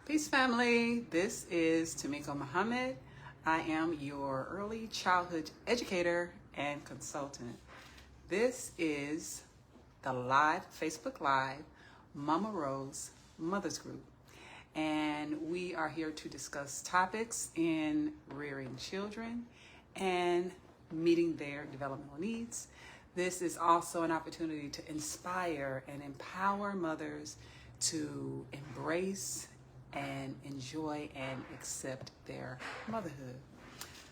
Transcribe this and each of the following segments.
Peace family, this is Tamiko Muhammad. I am your early childhood educator and consultant. This is the live, Facebook Live, Mama Rose Mothers Group. And we are here to discuss topics in rearing children and meeting their developmental needs. This is also an opportunity to inspire and empower mothers to embrace and enjoy and accept their motherhood.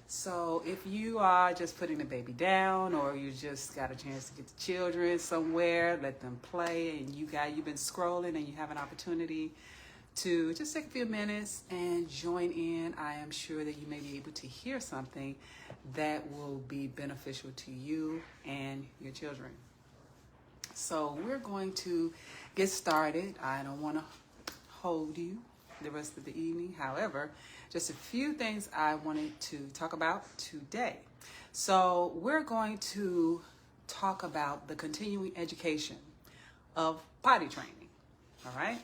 So if you are just putting the baby down, or you just got a chance to get the children somewhere, let them play, and you've been scrolling and you have an opportunity to just take a few minutes and join in, I am sure that you may be able to hear something that will be beneficial to you and your children. So we're going to get started. I don't want to hold you the rest of the evening. However, just a few things I wanted to talk about today. So we're going to talk about the continuing education of potty training. All right.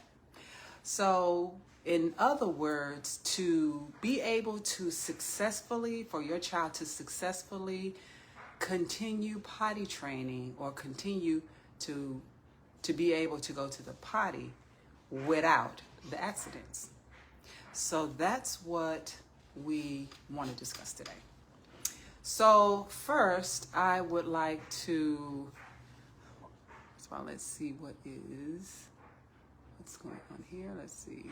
So in other words, to be able to for your child to successfully continue potty training, or continue to be able to go to the potty without the accidents. So that's what we want to discuss today. So first, I would like to, let's see what's going on here. Let's see.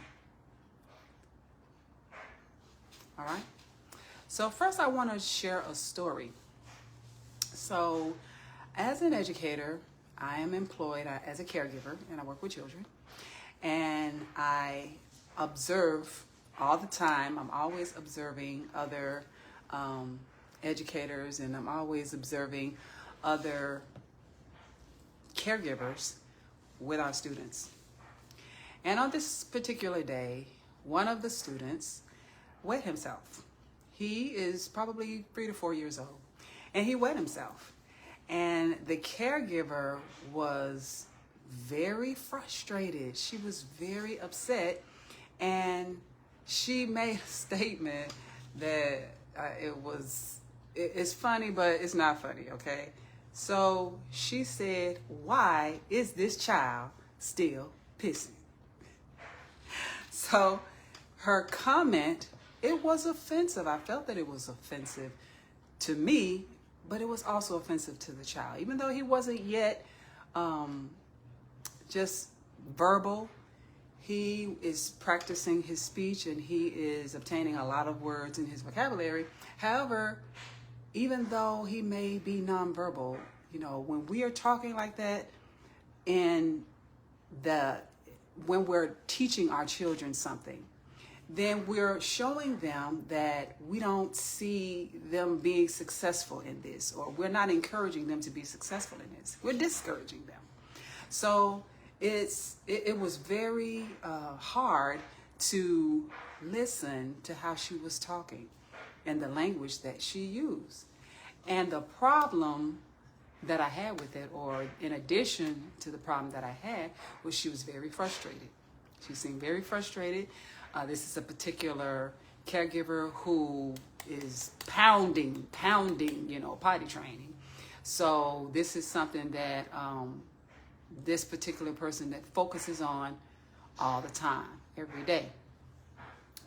All right. So first, I want to share a story. So as an educator, I am employed as a caregiver, and I work with children. And I observe all the time. I'm always observing other educators, and I'm always observing other caregivers with our students. And on this particular day, one of the students wet himself. He is probably 3 to 4 years old, and he wet himself. And the caregiver was very frustrated. She was very upset, and she made a statement that it's funny, but it's not funny, okay? So she said, "Why is this child still pissing?" So her comment, it was offensive. I felt that it was offensive to me, but it was also offensive to the child. Even though he wasn't yet just verbal, he is practicing his speech, and he is obtaining a lot of words in his vocabulary. However, even though he may be nonverbal, when we are talking like that, and when we're teaching our children something, then we're showing them that we don't see them being successful in this, or we're not encouraging them to be successful in this. We're discouraging them. So it was very hard to listen to how she was talking and the language that she used. And the problem that I had with it, or in addition to the problem that I had, was she was very frustrated. She seemed very frustrated. This is a particular caregiver who is pounding, potty training. So this is something that this particular person that focuses on all the time, every day.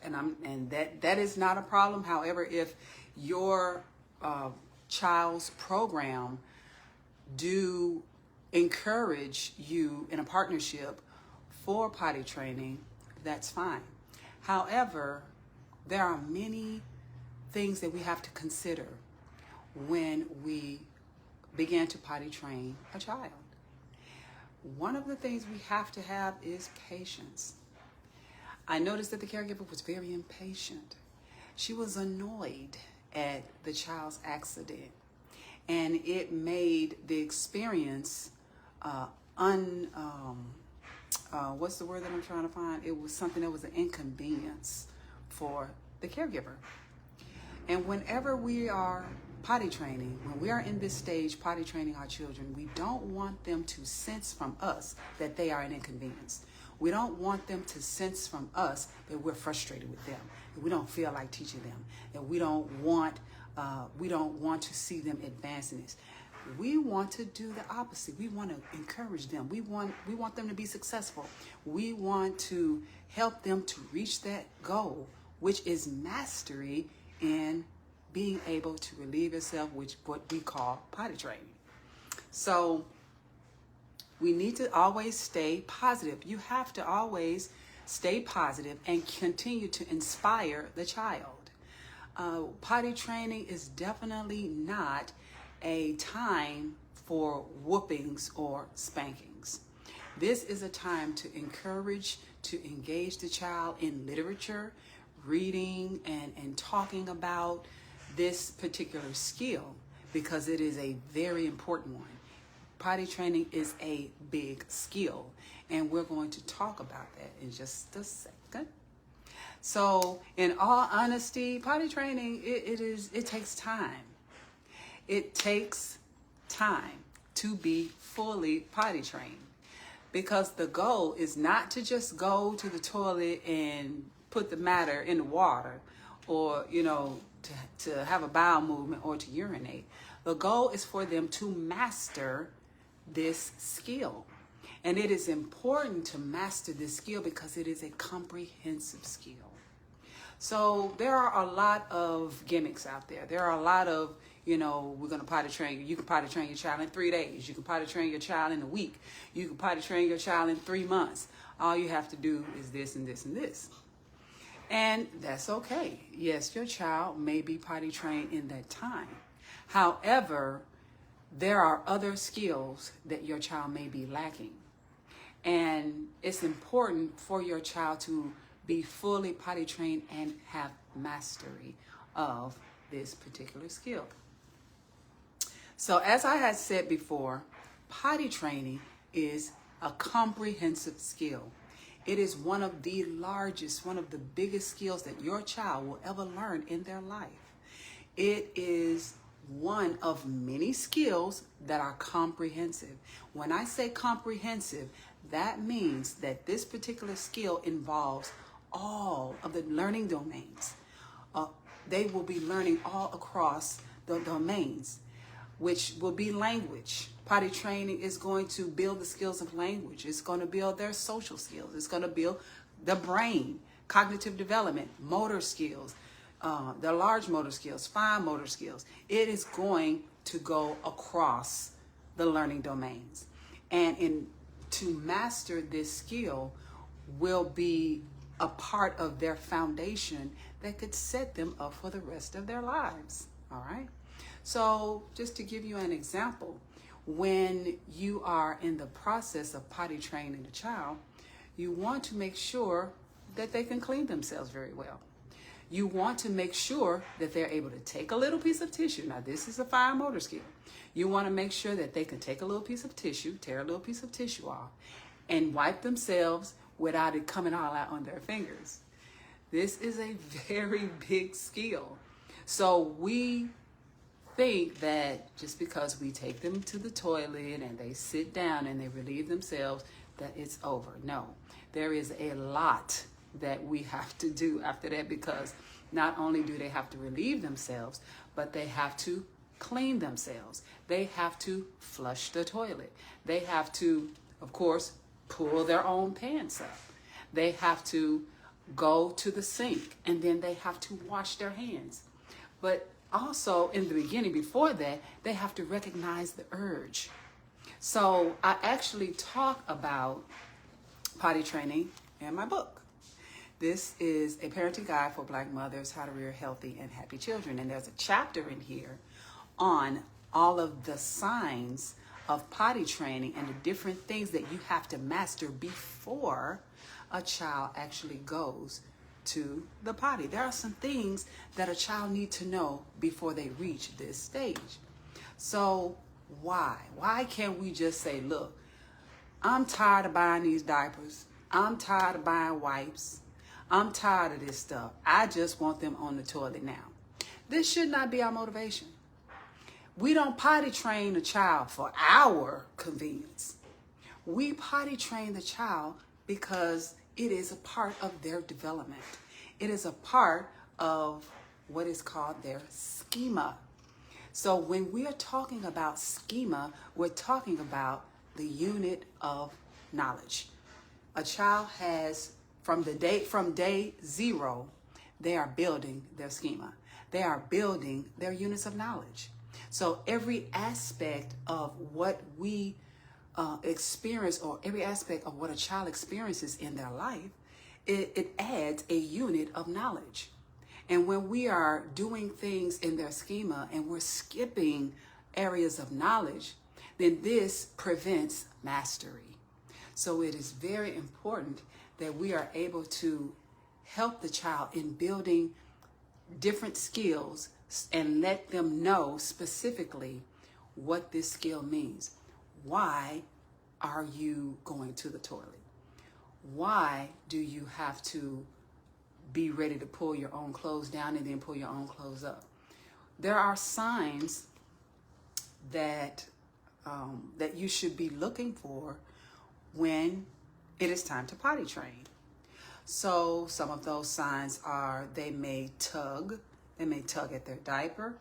And that is not a problem. However, if your child's program do encourage you in a partnership for potty training, that's fine. However, there are many things that we have to consider when we begin to potty train a child. One of the things we have to have is patience. I noticed that the caregiver was very impatient. She was annoyed at the child's accident, and it made the experience what's the word that I'm trying to find? It was something that was an inconvenience for the caregiver. And whenever we are potty training, when we are in this stage potty training our children, we don't want them to sense from us that they are an inconvenience. We don't want them to sense from us that we're frustrated with them, that we don't feel like teaching them, that we don't want to see them advance in this. We want to do the opposite. We want to encourage them. We want them to be successful. We want to help them to reach that goal, which is mastery in being able to relieve yourself, which what we call potty training. So we need to always stay positive. You have to always stay positive and continue to inspire the child. Potty training is definitely not a time for whoopings or spankings. This is a time to encourage, to engage the child in literature, reading, and talking about this particular skill, because it is a very important one. Potty training is a big skill, and we're going to talk about that in just a second. So in all honesty, potty training, it takes time. It takes time to be fully potty trained, because the goal is not to just go to the toilet and put the matter in the water, or, to have a bowel movement or to urinate. The goal is for them to master this skill. And it is important to master this skill because it is a comprehensive skill. So there are a lot of gimmicks out there. There are a lot of, we're going to potty train you. You can potty train your child in 3 days. You can potty train your child in a week. You can potty train your child in 3 months. All you have to do is this and this and this. And that's okay. Yes, your child may be potty trained in that time. However, there are other skills that your child may be lacking. And it's important for your child to be fully potty trained and have mastery of this particular skill. So as I had said before, potty training is a comprehensive skill. It is one of the largest, one of the biggest skills that your child will ever learn in their life. It is one of many skills that are comprehensive. When I say comprehensive, that means that this particular skill involves all of the learning domains. They will be learning all across the domains, which will be language. Potty training is going to build the skills of language. It's going to build their social skills. It's going to build the brain, cognitive development, motor skills, their large motor skills, fine motor skills. It is going to go across the learning domains. And to master this skill will be a part of their foundation that could set them up for the rest of their lives. All right. So just to give you an example, when you are in the process of potty training a child, you want to make sure that they can clean themselves very well. You want to make sure that they're able to take a little piece of tissue. Now, this is a fine motor skill. You want to make sure that they can take a little piece of tissue, tear a little piece of tissue off, and wipe themselves without it coming all out on their fingers. This is a very big skill. So we think that just because we take them to the toilet and they sit down and they relieve themselves, that it's over. No, there is a lot that we have to do after that, because not only do they have to relieve themselves, but they have to clean themselves. They have to flush the toilet. They have to, of course, pull their own pants up. They have to go to the sink, and then they have to wash their hands. But also in the beginning, before that, they have to recognize the urge. So I actually talk about potty training in my book. This is a parenting guide for Black mothers, how to rear healthy and happy children. And there's a chapter in here on all of the signs of potty training and the different things that you have to master before a child actually goes to the potty. There are some things that a child needs to know before they reach this stage. So why? Why can't we just say, look, I'm tired of buying these diapers. I'm tired of buying wipes. I'm tired of this stuff. I just want them on the toilet now. This should not be our motivation. We don't potty train a child for our convenience. We potty train the child because it is a part of their development. It is a part of what is called their schema. So when we are talking about schema, we're talking about the unit of knowledge. A child has, from day zero, they are building their schema. They are building their units of knowledge. So every aspect of what we experience, or every aspect of what a child experiences in their life, it adds a unit of knowledge. And when we are doing things in their schema and we're skipping areas of knowledge, then this prevents mastery. So it is very important that we are able to help the child in building different skills and let them know specifically what this skill means. Why are you going to the toilet? Why do you have to be ready to pull your own clothes down and then pull your own clothes up? There are signs that that you should be looking for when it is time to potty train. So some of those signs are they may tug at their diaper.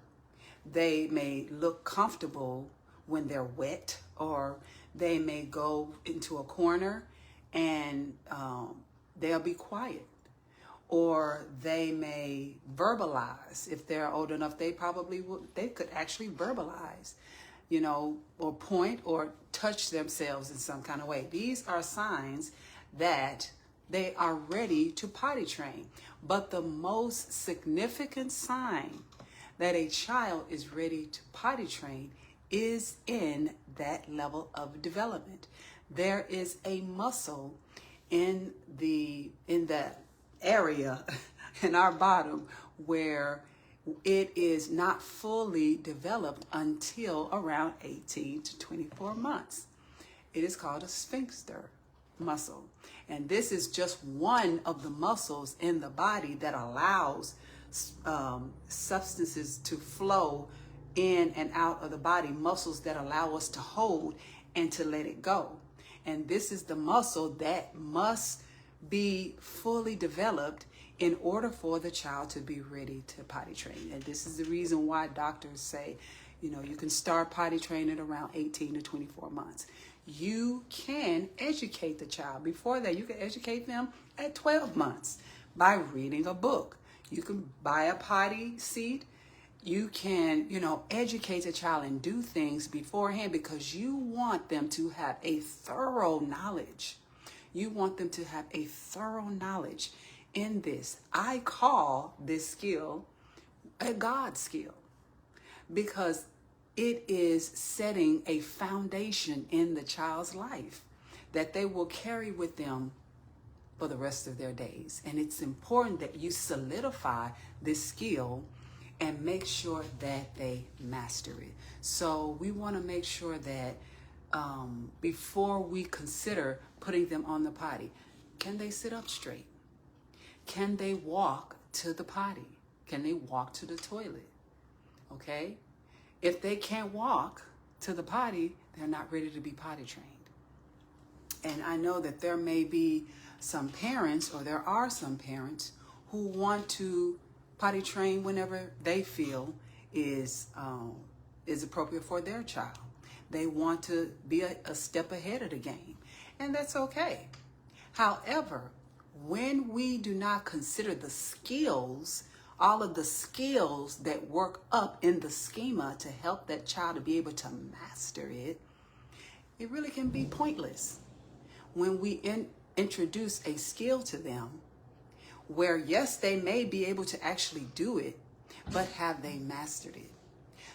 They may look comfortable when they're wet, or they may go into a corner and they'll be quiet. Or they may verbalize. If they're old enough, they could actually verbalize, or point or touch themselves in some kind of way. These are signs that they are ready to potty train. But the most significant sign that a child is ready to potty train is in that level of development. There is a muscle in that area in our bottom where it is not fully developed until around 18 to 24 months. It is called a sphincter muscle. And this is just one of the muscles in the body that allows substances to flow in and out of the body, muscles that allow us to hold and to let it go. And this is the muscle that must be fully developed in order for the child to be ready to potty train. And this is the reason why doctors say, you can start potty training around 18 to 24 months. You can educate the child. Before that, you can educate them at 12 months by reading a book. You can buy a potty seat. You can, educate the child and do things beforehand because you want them to have a thorough knowledge. You want them to have a thorough knowledge in this. I call this skill a God skill because it is setting a foundation in the child's life that they will carry with them for the rest of their days. And it's important that you solidify this skill and make sure that they master it. So we want to make sure that before we consider putting them on the potty, can they sit up straight? Can they walk to the potty? Can they walk to the toilet? Okay? If they can't walk to the potty, they're not ready to be potty trained. And I know that there may be some parents, or there are some parents, who want to potty train whenever they feel is appropriate for their child. They want to be a step ahead of the game, and that's okay. However, when we do not consider the skills, all of the skills that work up in the schema to help that child to be able to master it, it really can be pointless. When we introduce a skill to them where, yes, they may be able to actually do it, but have they mastered it?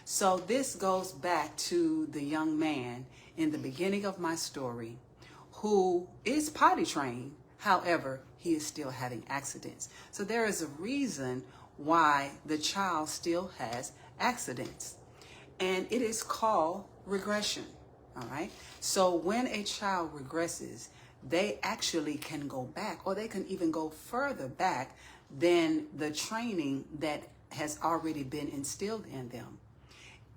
So this goes back to the young man in the beginning of my story who is potty trained. However, he is still having accidents. So there is a reason why the child still has accidents. And it is called regression. All right. So when a child regresses, they actually can go back, or they can even go further back than the training that has already been instilled in them.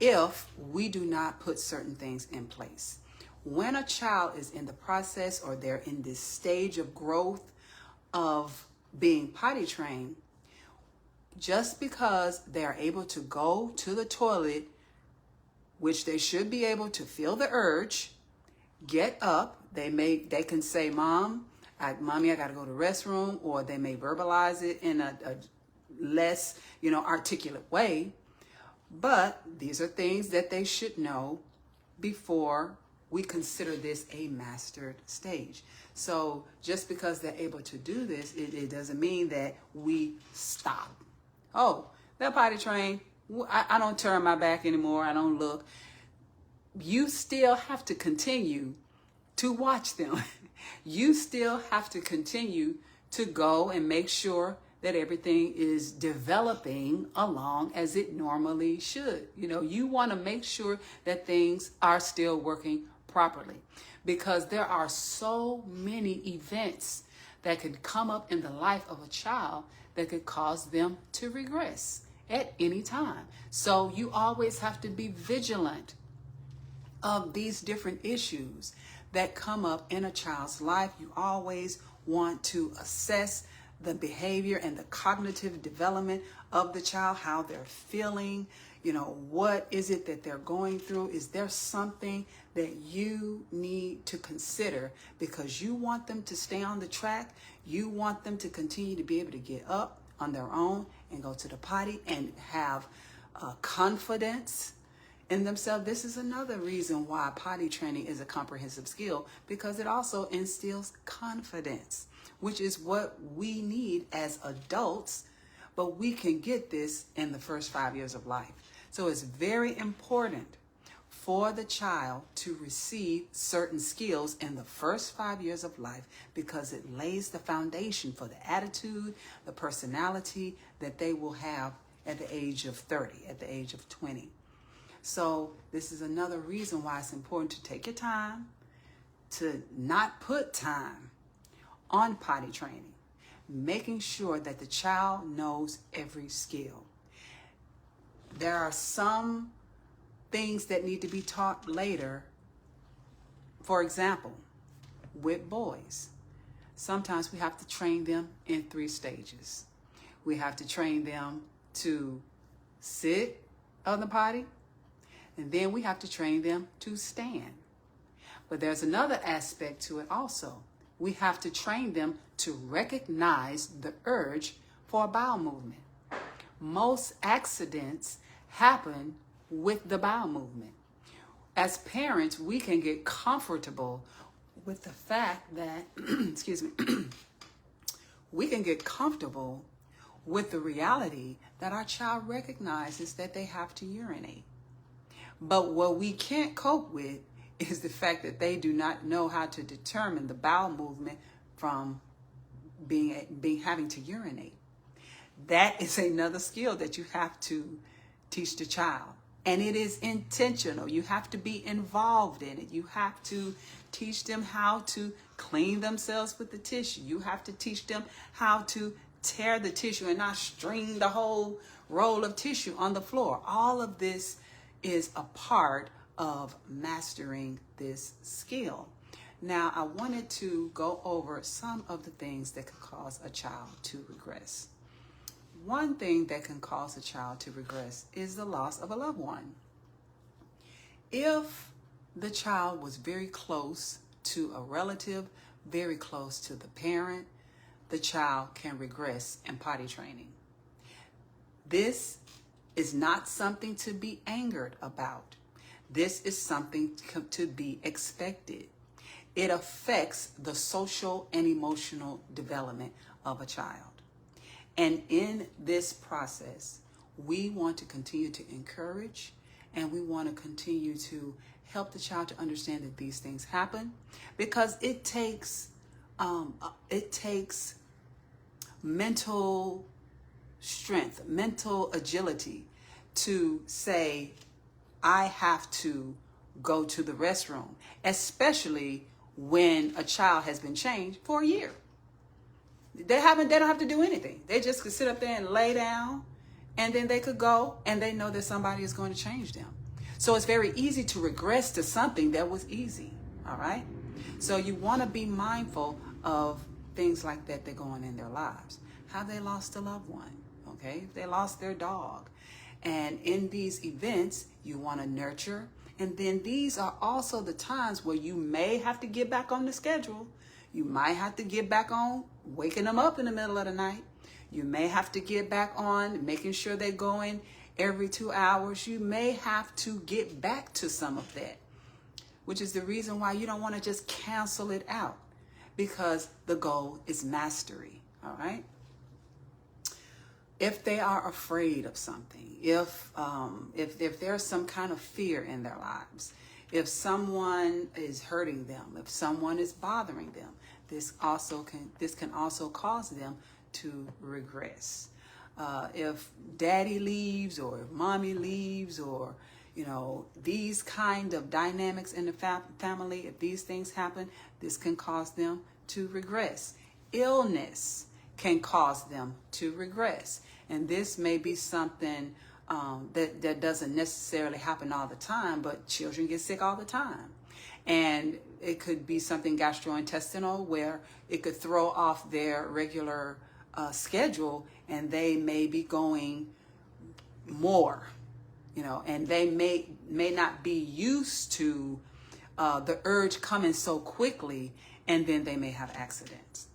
if we do not put certain things in place. When a child is in the process or they're in this stage of growth of being potty trained, just because they are able to go to the toilet, which they should be able to feel the urge, get up, they can say, Mommy, I got to go to the restroom, or they may verbalize it in a less, articulate way. But these are things that they should know before we consider this a mastered stage. So just because they're able to do this, it doesn't mean that we stop. Oh, they're potty trained. I don't turn my back anymore. I don't look. You still have to continue to watch them. You still have to continue to go and make sure that everything is developing along as it normally should. You want to make sure that things are still working properly, because there are so many events that could come up in the life of a child that could cause them to regress at any time. So you always have to be vigilant of these different issues that come up in a child's life. You always want to assess the behavior and the cognitive development of the child, how they're feeling, what is it that they're going through? Is there something that you need to consider, because you want them to stay on the track? You want them to continue to be able to get up on their own and go to the potty and have confidence in themselves. This is another reason why potty training is a comprehensive skill, because it also instills confidence, which is what we need as adults, but we can get this in the first 5 years of life. So it's very important for the child to receive certain skills in the first 5 years of life, because it lays the foundation for the attitude, the personality that they will have at the age of 30, at the age of 20. So this is another reason why it's important to take your time, to not put time on potty training, making sure that the child knows every skill. There are some things that need to be taught later. For example, with boys, sometimes we have to train them in 3 stages. We have to train them to sit on the potty, and then we have to train them to stand. But there's another aspect to it also. We have to train them to recognize the urge for a bowel movement. Most accidents happen with the bowel movement. As parents, we can get comfortable with the fact that, excuse me, we can get comfortable with the reality that our child recognizes that they have to urinate. But what we can't cope with is the fact that they do not know how to determine the bowel movement from having to urinate. That is another skill that you have to teach the child. And it is intentional. You have to be involved in it. You have to teach them how to clean themselves with the tissue. You have to teach them how to tear the tissue and not string the whole roll of tissue on the floor. All of this is a part of mastering this skill. Now, I wanted to go over some of the things that could cause a child to regress. One thing that can cause a child to regress is the loss of a loved one. If the child was very close to a relative, very close to the parent, the child can regress in potty training. This is not something to be angered about. This is something to be expected. It affects the social and emotional development of a child. And in this process, we want to continue to encourage, and we want to continue to help the child to understand that these things happen, because it takes mental strength, mental agility to say, I have to go to the restroom, especially when a child has been changed for a year. They don't have to do anything. They just could sit up there and lay down, and then they could go, and they know that somebody is going to change them. So it's very easy to regress to something that was easy. All right. So you want to be mindful of things like that go on in their lives. How they lost a loved one. Okay. If they lost their dog. And in these events, you want to nurture. And then these are also the times where you may have to get back on the schedule. You might have to get back on waking them up in the middle of the night. You may have to get back on making sure they're going every 2 hours. You may have to get back to some of that, which is the reason why you don't want to just cancel it out, because the goal is mastery. All right. If they are afraid of something, if there's some kind of fear in their lives, if someone is hurting them, if someone is bothering them, this can also cause them to regress. If daddy leaves, or if mommy leaves, or these kind of dynamics in the family, if these things happen, this can cause them to regress. Illness can cause them to regress. And this may be something that doesn't necessarily happen all the time, but children get sick all the time. And it could be something gastrointestinal where it could throw off their regular schedule, and they may be going more, and they may not be used to the urge coming so quickly, and then they may have accidents.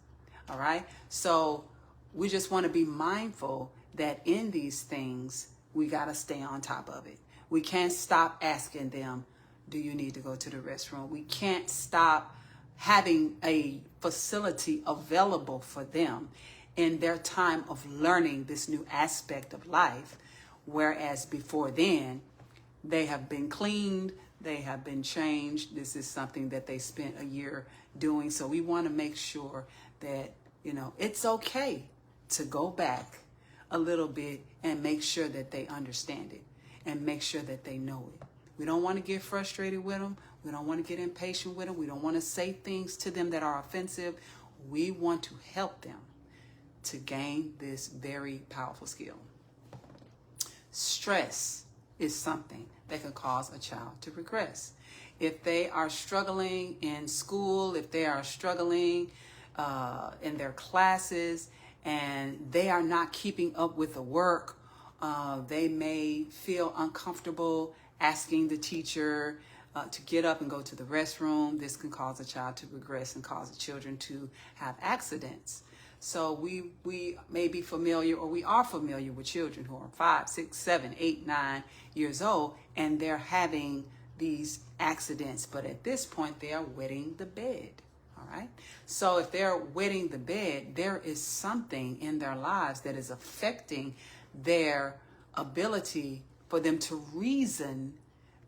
All right. So we just want to be mindful that in these things, we got to stay on top of it. We can't stop asking them, do you need to go to the restroom? We can't stop having a facility available for them in their time of learning this new aspect of life. Whereas before then, they have been cleaned, they have been changed. This is something that they spent a year doing. So we want to make sure that, it's okay to go back a little bit and make sure that they understand it and make sure that they know it. We don't want to get frustrated with them. We don't want to get impatient with them. We don't want to say things to them that are offensive. We want to help them to gain this very powerful skill. Stress is something that can cause a child to regress. If they are struggling in school, if they are struggling in their classes, and they are not keeping up with the work, they may feel uncomfortable asking the teacher to get up and go to the restroom. This can cause a child to regress and cause the children to have accidents. So we may be familiar, or we are familiar with children who are 5, 6, 7, 8, 9 years old, and they're having these accidents. But at this point, they are wetting the bed. All right. So if they're wetting the bed, there is something in their lives that is affecting their ability for them to reason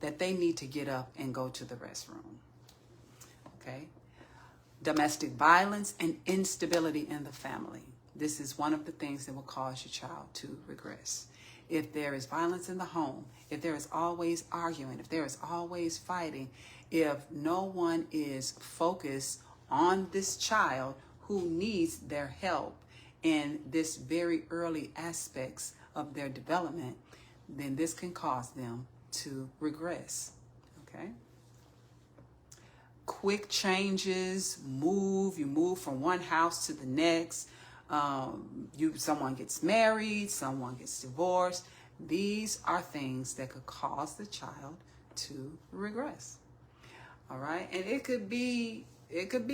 that they need to get up and go to the restroom. Okay. Domestic violence and instability in the family. This is one of the things that will cause your child to regress. If there is violence in the home, if there is always arguing, if there is always fighting, if no one is focused on this child who needs their help in this very early aspects of their development, then this can cause them to regress. Okay. Quick changes, you move from one house to the next. Someone gets married, someone gets divorced. These are things that could cause the child to regress. All right. And it could be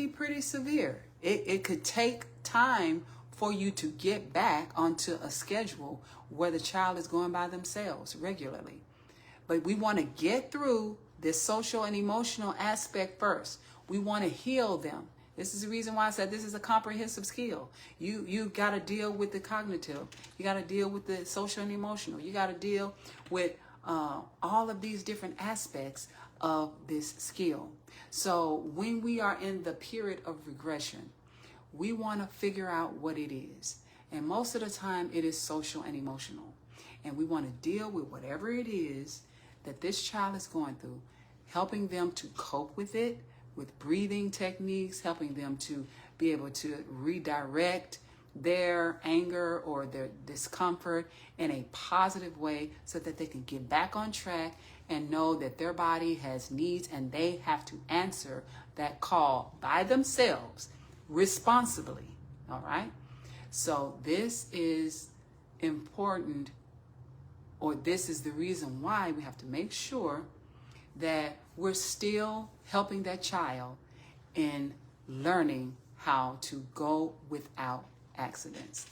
pretty severe. It could take time for you to get back onto a schedule where the child is going by themselves regularly. But we want to get through this social and emotional aspect first. We want to heal them. This is the reason why I said this is a comprehensive skill. You got to deal with the cognitive. You got to deal with the social and emotional. You got to deal with all of these different aspects of this skill. So when we are in the period of regression, we want to figure out what it is. And most of the time it is social and emotional. And we want to deal with whatever it is that this child is going through, helping them to cope with it, with breathing techniques, helping them to be able to redirect their anger or their discomfort in a positive way so that they can get back on track and know that their body has needs and they have to answer that call by themselves responsibly. All right? So this is important, or this is the reason why we have to make sure that we're still helping that child in learning how to go without accidents.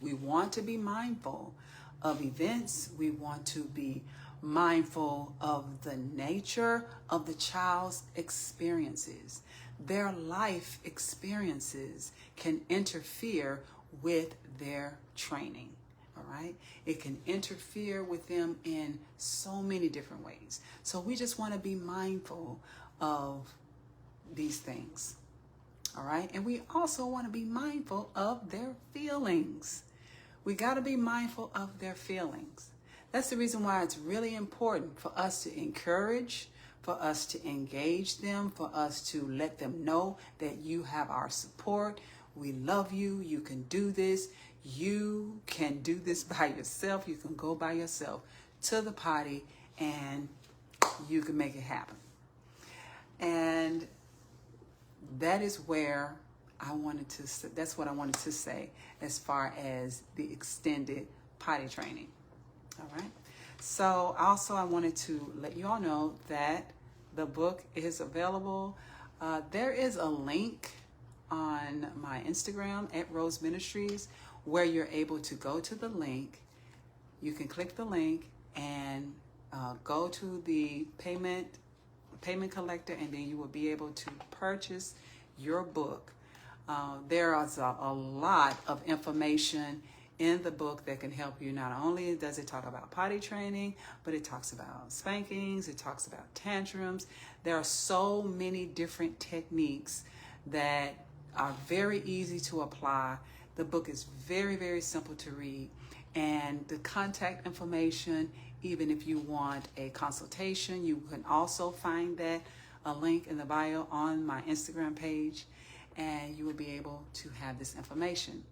We want to be mindful of events. We want to be mindful of the nature of the child's experiences. Their life experiences can interfere with their training. All right? It can interfere with them in so many different ways. So we just want to be mindful of these things. All right? And we also want to be mindful of their feelings. We got to be mindful of their feelings. That's the reason why it's really important for us to encourage, for us to engage them, for us to let them know that you have our support. We love you. You can do this. You can do this by yourself. You can go by yourself to the potty and you can make it happen. And that is where that's what I wanted to say as far as the extended potty training. All right. So also I wanted to let you all know that the book is available. There is a link on my Instagram at R.O.S.E Ministries where you're able to go to the link. You can click the link and go to the payment collector, and then you will be able to purchase your book. There is a lot of information in the book that can help you. Not only does it talk about potty training, but it talks about spankings, it talks about tantrums. There are so many different techniques that are very easy to apply. The book is very, very simple to read. And the contact information, even if you want a consultation, you can also find a link in the bio on my Instagram page, and you will be able to have this information.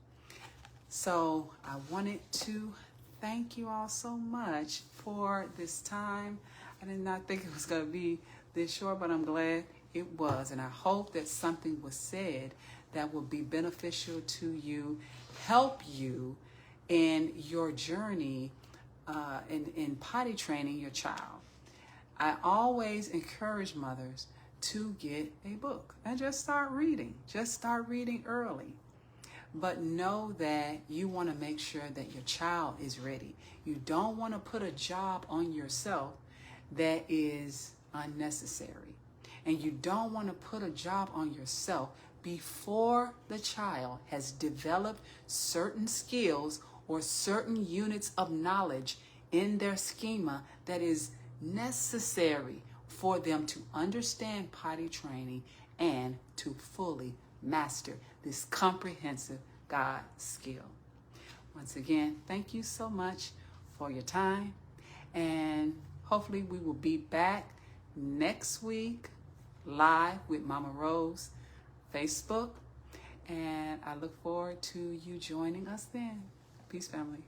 So I wanted to thank you all so much for this time. I did not think it was going to be this short, but I'm glad it was. And I hope that something was said that will be beneficial to you, help you in your journey in potty training your child. I always encourage mothers to get a book and just start reading. Just start reading early. But know that you want to make sure that your child is ready. You don't want to put a job on yourself that is unnecessary. And you don't want to put a job on yourself before the child has developed certain skills or certain units of knowledge in their schema that is necessary for them to understand potty training and to fully master this comprehensive God skill. Once again, thank you so much for your time, and hopefully we will be back next week live with Mama Rose Facebook, and I look forward to you joining us then. Peace, family.